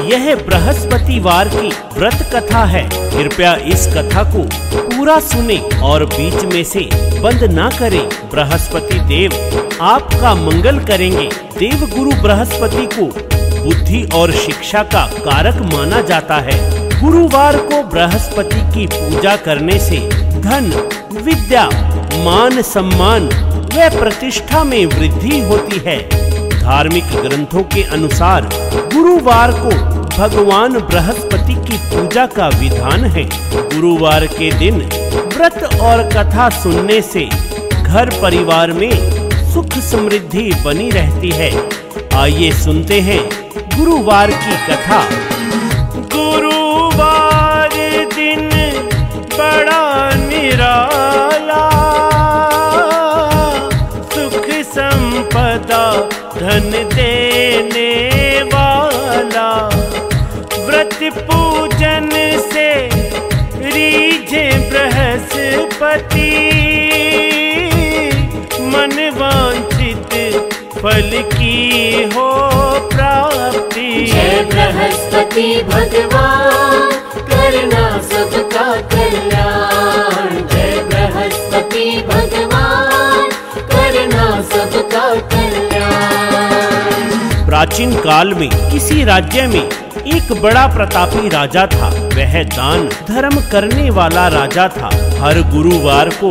यह बृहस्पतिवार की व्रत कथा है। कृपया इस कथा को पूरा सुने और बीच में से बंद ना करें। बृहस्पति देव आपका मंगल करेंगे। देव गुरु बृहस्पति को बुद्धि और शिक्षा का कारक माना जाता है। गुरुवार को बृहस्पति की पूजा करने से धन, विद्या, मान सम्मान व प्रतिष्ठा में वृद्धि होती है। धार्मिक ग्रंथों के अनुसार गुरुवार को भगवान बृहस्पति की पूजा का विधान है। गुरुवार के दिन व्रत और कथा सुनने से घर परिवार में सुख समृद्धि बनी रहती है। आइए सुनते हैं गुरुवार की कथा। गुरुवार दिन बड़ा निराला, सुख संपदा धन देने वाला। व्रत पूजन से रीझे बृहस्पति, मन वांछित फल की हो प्राप्ति। जय बृहस्पति भगवान, करना सबका कल्याण। जय बृहस्पति भगवान, करना सबका कल्याण। प्राचीन काल में किसी राज्य में एक बड़ा प्रतापी राजा था। वह दान धर्म करने वाला राजा था। हर गुरुवार को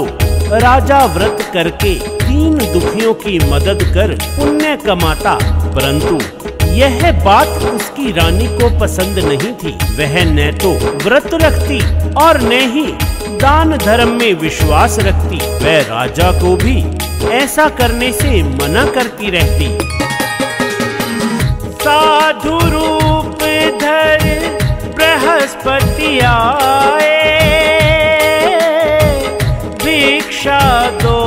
राजा व्रत करके दीन दुखियों की मदद कर पुण्य कमाता, परंतु यह बात उसकी रानी को पसंद नहीं थी। वह न तो व्रत रखती और न ही दान धर्म में विश्वास रखती। वह राजा को भी ऐसा करने से मना करती रहती। साधु रूप धर बृहस्पति आए, भिक्षा दो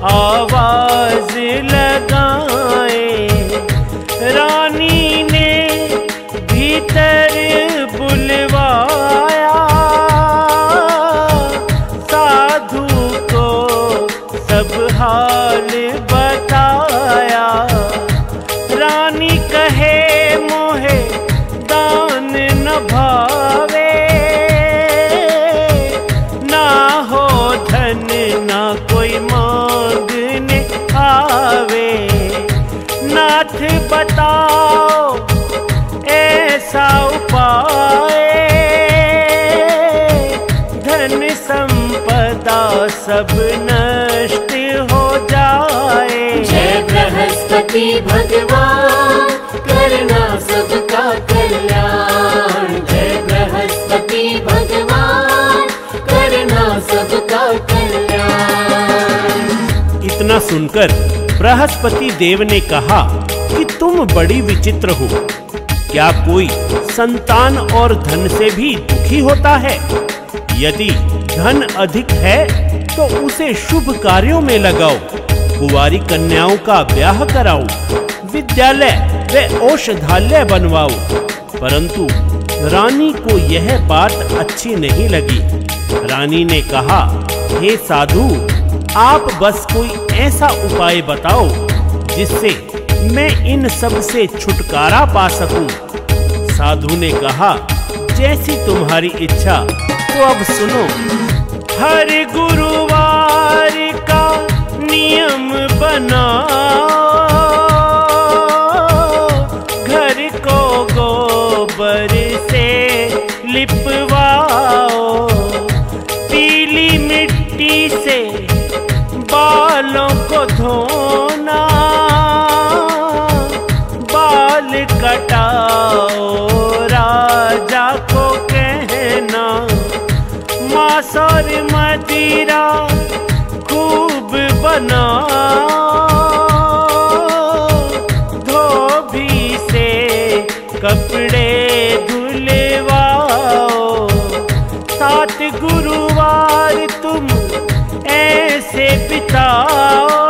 आवाज लगाए। रानी ने भीतर बुलवाया, साधु को सब हाल बताया। रानी कहे मोहे दान न भावे, ना हो धन ना कोई मांगने आवे। नाथ बताओ ऐसा उपाय, धन संपदा सब नष्ट हो जाए। जय बृहस्पति भगवान, करना सबका कल्याण। जय बृहस्पति भगवान, करना सबका कल्याण। इतना सुनकर बृहस्पति देव ने कहा कि तुम बड़ी विचित्र हो। क्या कोई संतान और धन से भी दुखी होता है? यदि धन अधिक है तो उसे शुभ कार्यों में लगाओ, कुंवारी कन्याओं का ब्याह कराओ, विद्यालय व औषधालय बनवाओ। परंतु रानी को यह बात अच्छी नहीं लगी। रानी ने कहा, हे साधु, आप बस कोई ऐसा उपाय बताओ जिससे मैं इन सब से छुटकारा पा सकूं। साधु ने कहा, जैसी तुम्हारी इच्छा। तो अब सुनो। हर गुरुवार का नियम बनाओ, घर को गोबर से लिपवाओ। पीली मिट्टी से बालों को धोना, बाल कटाओ राजा को कहना। मांस और मदिरा खूब बनाओ, धोबी से कपड़े धुलवाओ। 7 गुरुवार तुम ऐसे बिताओ,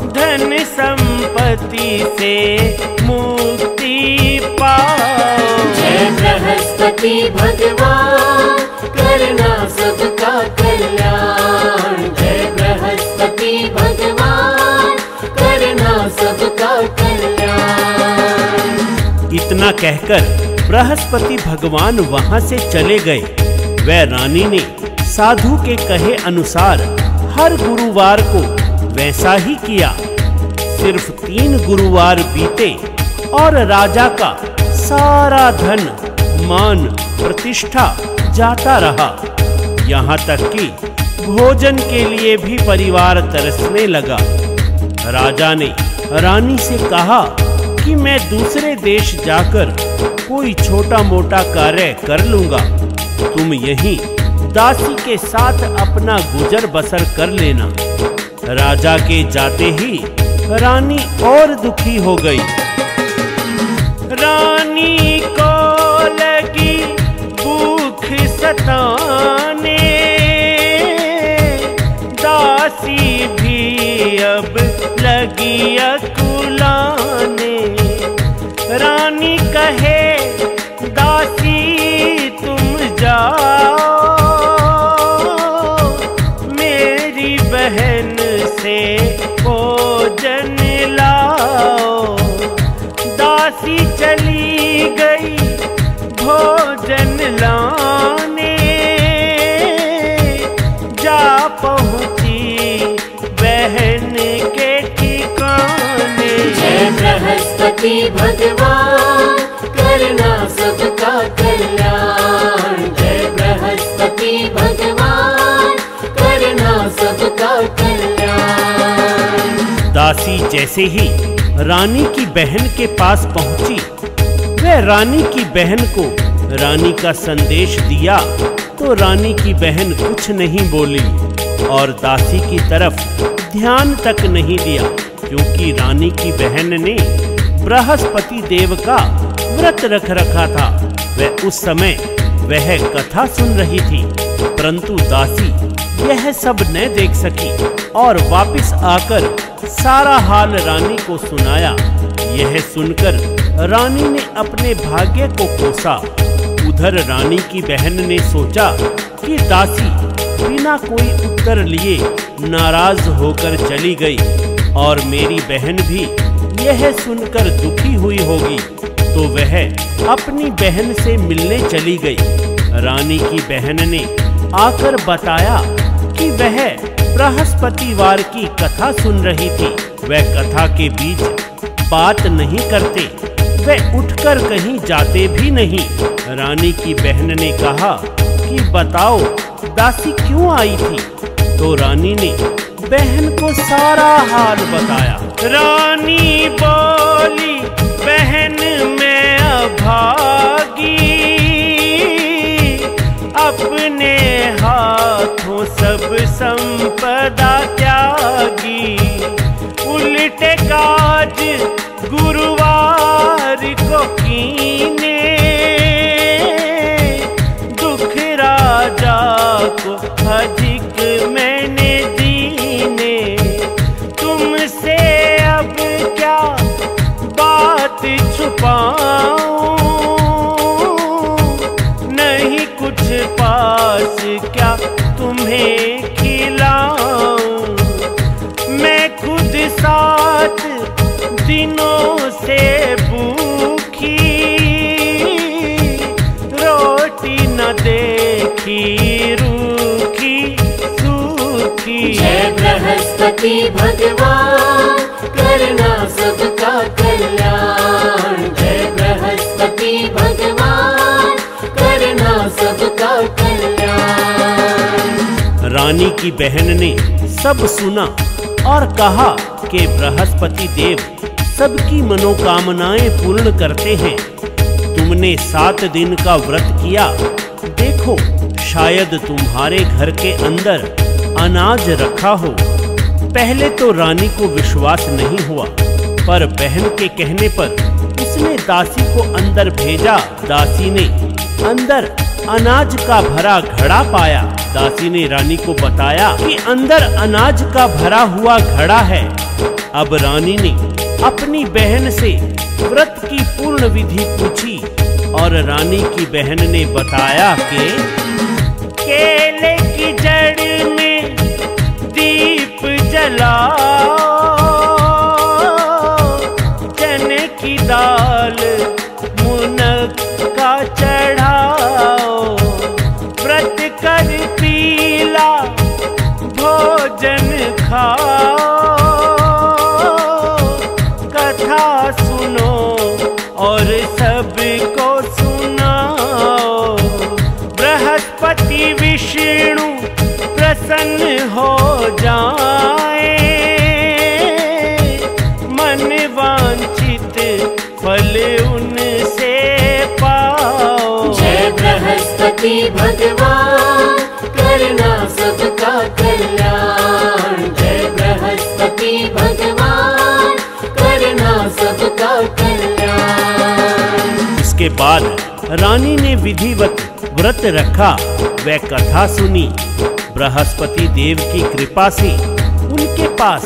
धन संपत्ति से मुक्ति पाओ। जय बृहस्पति भगवान, करना सबका कल्याण। जय बृहस्पति भगवान, करना सबका कल्याण। इतना कहकर बृहस्पति भगवान वहां से चले गए। वह रानी ने साधु के कहे अनुसार हर गुरुवार को वैसा ही किया। सिर्फ 3 गुरुवार बीते और राजा का सारा धन, मान, प्रतिष्ठा जाता रहा। यहाँ तक कि भोजन के लिए भी परिवार तरसने लगा। राजा ने रानी से कहा कि मैं दूसरे देश जाकर कोई छोटा मोटा कार्य कर लूंगा, तुम यहीं दासी के साथ अपना गुजर बसर कर लेना। राजा के जाते ही रानी और दुखी हो गई। रानी को लगी भूख सताने, दासी भी अब लगी अकुलाने। रानी कहे दासी तुम जाओ, मेरी बहन से भोजन लाओ। दासी चली गई भोजन लाने, जा पहुंची बहन के ठिकाने। जय बृहस्पति भगवान करना सबका कल्याण। जय बृहस्पति भगवान करना सबका कल्याण। दासी जैसे ही रानी की बहन के पास पहुंची, वह रानी की बहन को रानी का संदेश दिया तो रानी की बहन कुछ नहीं बोली और दासी की तरफ ध्यान तक नहीं दिया, क्योंकि रानी की बहन ने बृहस्पति देव का व्रत रख रखा था। वह उस समय वह कथा सुन रही थी, परंतु दासी यह सब न देख सकी और वापस आकर सारा हाल रानी को सुनाया। यह सुनकर रानी ने अपने भाग्य को कोसा। उधर रानी की बहन ने सोचा कि दासी बिना कोई उत्तर लिए नाराज होकर चली गई और मेरी बहन भी यह सुनकर दुखी हुई होगी, तो वह अपनी बहन से मिलने चली गई। रानी की बहन ने आकर बताया कि वह बृहस्पतिवार की कथा सुन रही थी। वह कथा के बीच बात नहीं करते, वह उठकर कहीं जाते भी नहीं। रानी की बहन ने कहा कि बताओ दासी क्यों आई थी, तो रानी ने बहन को सारा हाल बताया। रानी बोली बहन मैं अभागी, अपने हाथों सब संपदा त्यागी। उल्टे काज गुरुवार को कीने, दुख राजा को अधिक मैंने दीने। तुमसे अब क्या बात छुपाऊं, नहीं कुछ पास क्या तुम्हें खिलाऊं। मैं खुद 7 दिनों से भूखी, रोटी न देखी रूखी सूखी। जय बृहस्पति भगवान करना सबका कल्याण। जय बृहस्पति भगवान करना सबका कल्याण। रानी की बहन ने सब सुना और कहा कि बृहस्पति देव सबकी मनोकामनाएं पूर्ण करते हैं। तुमने 7 दिन का व्रत किया, देखो शायद तुम्हारे घर के अंदर अनाज रखा हो। पहले तो रानी को विश्वास नहीं हुआ, पर बहन के कहने पर उसने दासी को अंदर भेजा। दासी ने अंदर अनाज का भरा घड़ा पाया। दासी ने रानी को बताया कि अंदर अनाज का भरा हुआ घड़ा है। अब रानी ने अपनी बहन से व्रत की पूर्ण विधि पूछी और रानी की बहन ने बताया कि केले की जड़ में दीप जलाओ, चने की दाल मुनक्का चढ़ाओ, व्रत कर पीला भोजन खाओ, कथा सुनो और सबको सुनाओ। बृहस्पति विष्णु प्रसन्न हो जाए, मन वांछित फल उनसे पाओ। जय बृहस्पति भगवान, करना सबका कल्याण। जय बृहस्पति भगवान, करना सबका कल्याण। इसके बाद रानी ने विधिवत व्रत रखा व कथा सुनी। बृहस्पति देव की कृपा से उनके पास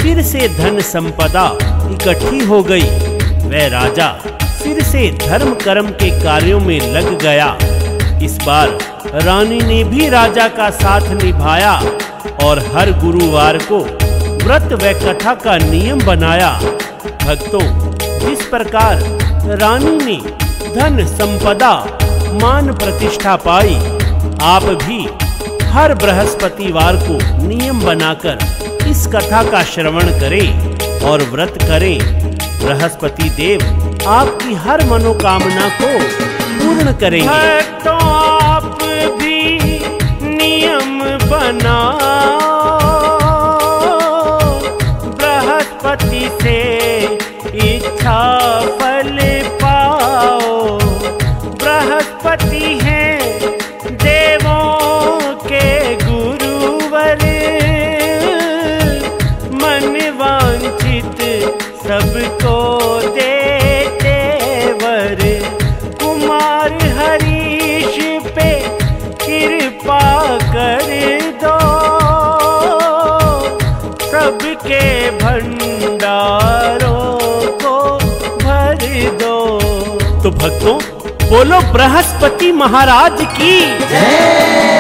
फिर से धन संपदा इकट्ठी हो गई। वह राजा फिर से धर्म कर्म के कार्यों में लग गया। इस बार रानी ने भी राजा का साथ निभाया और हर गुरुवार को व्रत व कथा का नियम बनाया। भक्तों, जिस प्रकार रानी ने धन संपदा मान प्रतिष्ठा पाई, आप भी हर बृहस्पतिवार को नियम बनाकर इस कथा का श्रवण करें और व्रत करें। बृहस्पति देव आपकी हर मनोकामना को पूर्ण करेंगे। तो आप भी नियम बनाओ, बृहस्पति से इच्छा फल पाओ। बृहस्पति हैं देवों के गुरुवर, मन वांछित सबको देते वर। कुमार हरीश पे कृपा कर दो, सबके भंडारों को भर दो। तो भक्तों, बोलो बृहस्पति महाराज की जय।